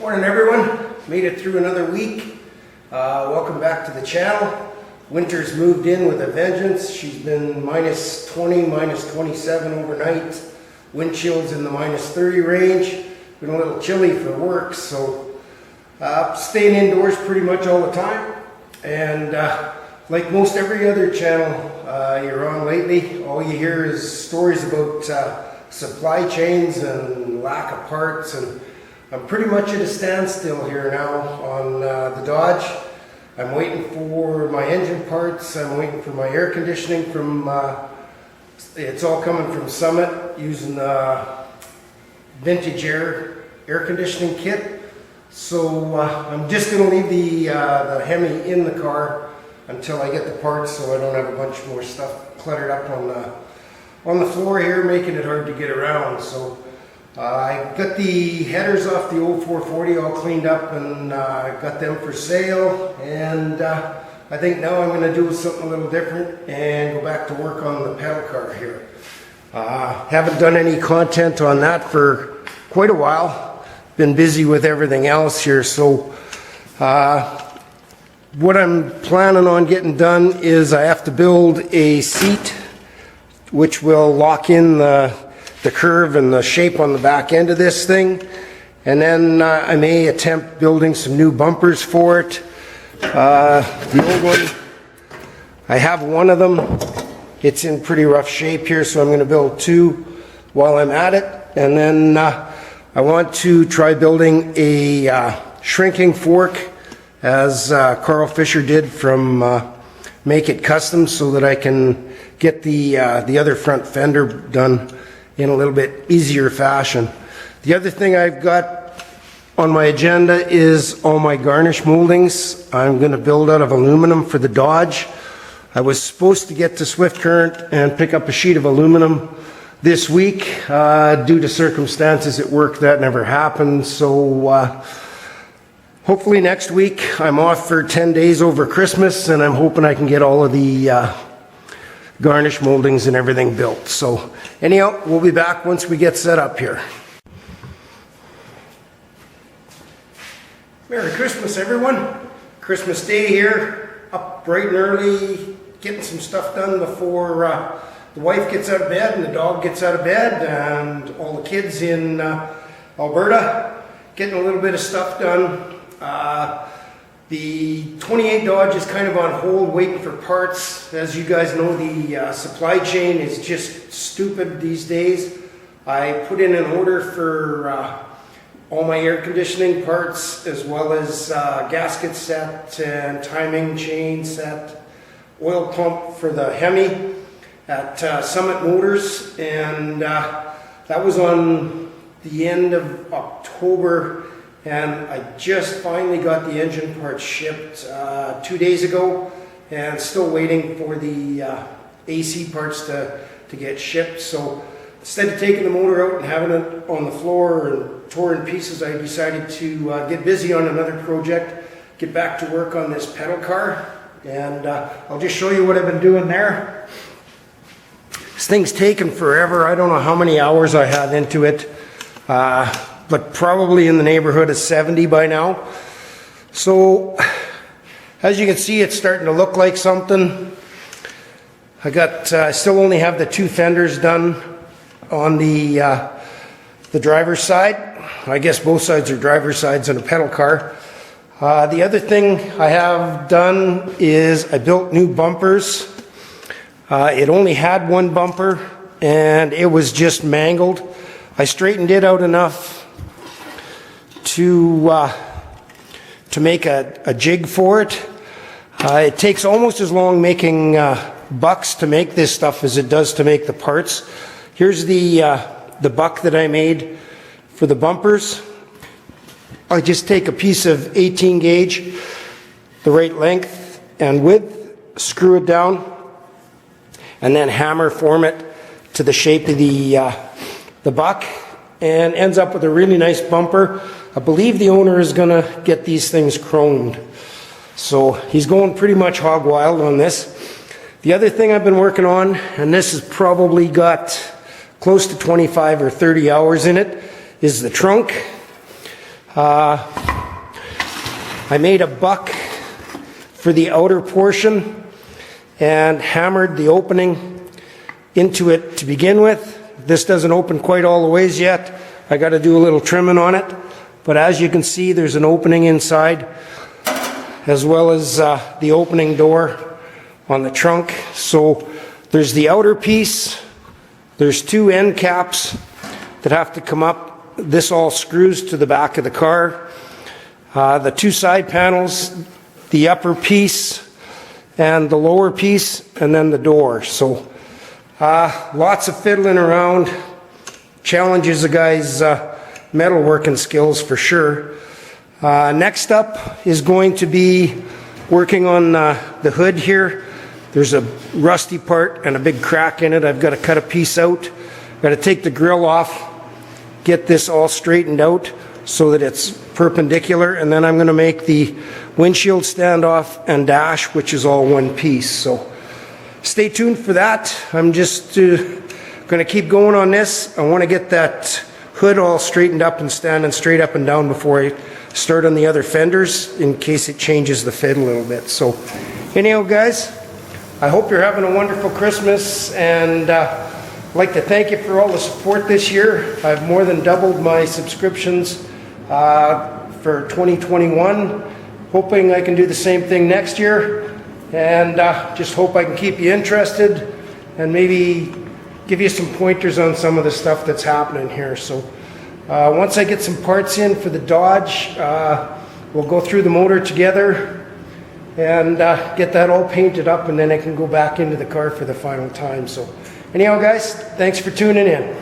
Morning everyone, made it through another week. Welcome back to the channel. Winter's moved in with a vengeance. She's been minus 20, minus 27 overnight. Wind chills in the minus 30 range. Been a little chilly for work, so staying indoors pretty much all the time. And like most every other channel you're on lately, all you hear is stories about supply chains and lack of parts, and I'm pretty much at a standstill here now on the Dodge. I'm waiting for my engine parts, I'm waiting for my air conditioning from, it's all coming from Summit using the vintage air conditioning kit. So I'm just going to leave the Hemi in the car until I get the parts, so I don't have a bunch more stuff cluttered up on the floor here, making it hard to get around. So I got the headers off the old 440 all cleaned up and got them for sale, and I think now I'm going to do something a little different and go back to work on the pedal car here. Haven't done any content on that for quite a while. Been busy with everything else here, so what I'm planning on getting done is I have to build a seat which will lock in the curve and the shape on the back end of this thing, and then I may attempt building some new bumpers for it. The old one, I have one of them. It's in pretty rough shape here, so I'm going to build two while I'm at it. And then I want to try building a shrinking fork, as Carl Fisher did from Make It Custom, so that I can get the other front fender done in a little bit easier fashion. The other thing I've got on my agenda is all my Garnish Moldings. I'm going to build out of aluminum for the Dodge. I was supposed to get to Swift Current and pick up a sheet of aluminum this week. Due to circumstances at work, that never happened. So hopefully next week. I'm off for 10 days over Christmas, and I'm hoping I can get all of the Garnish Moldings and everything built. So anyhow, we'll be back once we get set up here. Merry Christmas everyone. Christmas Day here, up bright and early, getting some stuff done before the wife gets out of bed and the dog gets out of bed, and all the kids in Alberta getting a little bit of stuff done. The 28 Dodge is kind of on hold, waiting for parts. As you guys know, the supply chain is just stupid these days. I put in an order for all my air conditioning parts, as well as gasket set and timing chain set, oil pump for the Hemi at Summit Motors, and that was on the end of October. And I just finally got the engine parts shipped 2 days ago, and still waiting for the AC parts to get shipped. So instead of taking the motor out and having it on the floor and tore in pieces, I decided to get busy on another project, get back to work on this pedal car, and I'll just show you what I've been doing there. This thing's taken forever. I don't know how many hours I have into it. But probably in the neighborhood of 70 by now. So as you can see, it's starting to look like something. I still only have the two fenders done on the driver's side. I guess both sides are driver's sides in a pedal car. The other thing I have done is I built new bumpers. It only had one bumper and it was just mangled. I straightened it out enough to make a jig for it. It takes almost as long making bucks to make this stuff as it does to make the parts. Here's the buck that I made for the bumpers. I just take a piece of 18 gauge, the right length and width, screw it down, and then hammer form it to the shape of the buck, and ends up with a really nice bumper. I believe the owner is going to get these things chromed. So he's going pretty much hog wild on this. The other thing I've been working on, and this has probably got close to 25 or 30 hours in it, is the trunk. I made a buck for the outer portion and hammered the opening into it to begin with. This doesn't open quite all the ways yet. I got to do a little trimming on it. But as you can see, there's an opening inside, as well as the opening door on the trunk. So there's the outer piece. There's two end caps that have to come up. This all screws to the back of the car. The two side panels, the upper piece and the lower piece, and then the door. So lots of fiddling around. Challenges a guy's metalworking skills for sure. Next up is going to be working on the hood here. There's a rusty part and a big crack in it. I've got to cut a piece out. I've got to take the grill off, get this all straightened out so that it's perpendicular, and then I'm going to make the windshield standoff and dash, which is all one piece. So stay tuned for that. I'm just going to keep going on this. I want to get that hood all straightened up and standing straight up and down before I start on the other fenders, in case it changes the fit a little bit. So anyhow, guys, I hope you're having a wonderful Christmas, and I'd like to thank you for all the support this year. I've more than doubled my subscriptions for 2021. Hoping I can do the same thing next year, and just hope I can keep you interested and maybe give you some pointers on some of the stuff that's happening here. So once I get some parts in for the Dodge, we'll go through the motor together and get that all painted up, and then I can go back into the car for the final time. So anyhow, guys, thanks for tuning in.